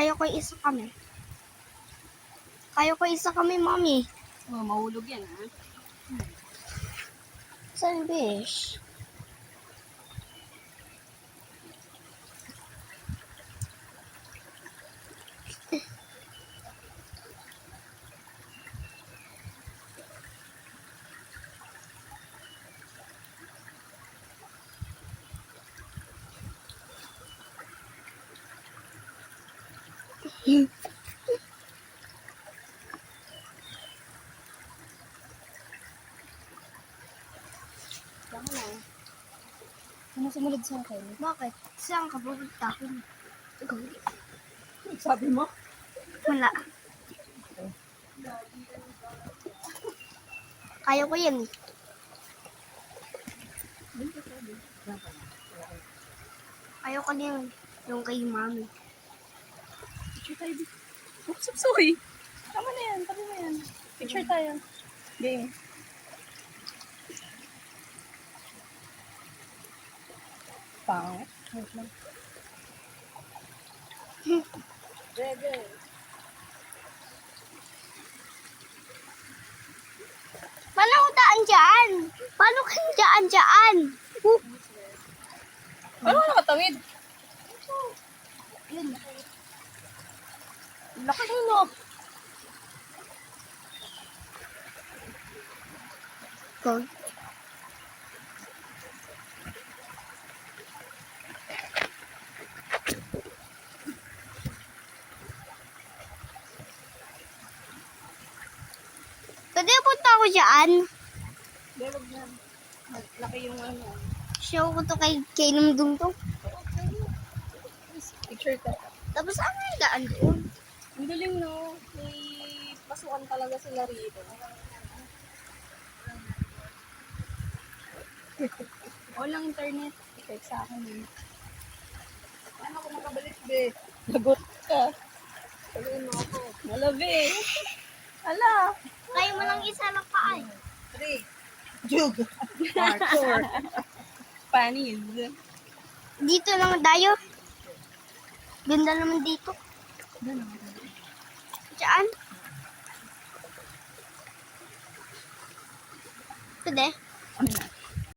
Kaya ko isa kami. Kaya ko isa kami, mami. Oh, mahulog yan, ha? Saan, bish? Tama na. Ano sumunod sa akin? Bakit? Saan ka pupunta? Sabi mo? Wala. Kaya ko yan. Kaya ko din yung kay mami. Picture tayo. Oops, sorry. Tama na yan. Tabi mo yan. Picture tayo. Game. Pangit. Wait lang. Rege. Paano ako daan dyan? Paano ka daan dyan? Ano ka nakatawid? Yun. Laki mo, no? Go. Pwede punta ako dyan. Hindi, wag na. Laki yung ano. Show ko to kay Lumdung to. Picture ka. Tapos ano yung daan doon? Ang galing, no? May pasukan talaga sila rito. Walang internet. Check sa akin, eh. Ano ko makabalik, be? Lagot ka. Sabihin mo ako. Malabi. Ala. Kayo mo lang isa lang pa ay. 3. Jug. Parkour. Panis. Dito lang tayo. Ganda naman dito. Diyan. Pwede? Ano na?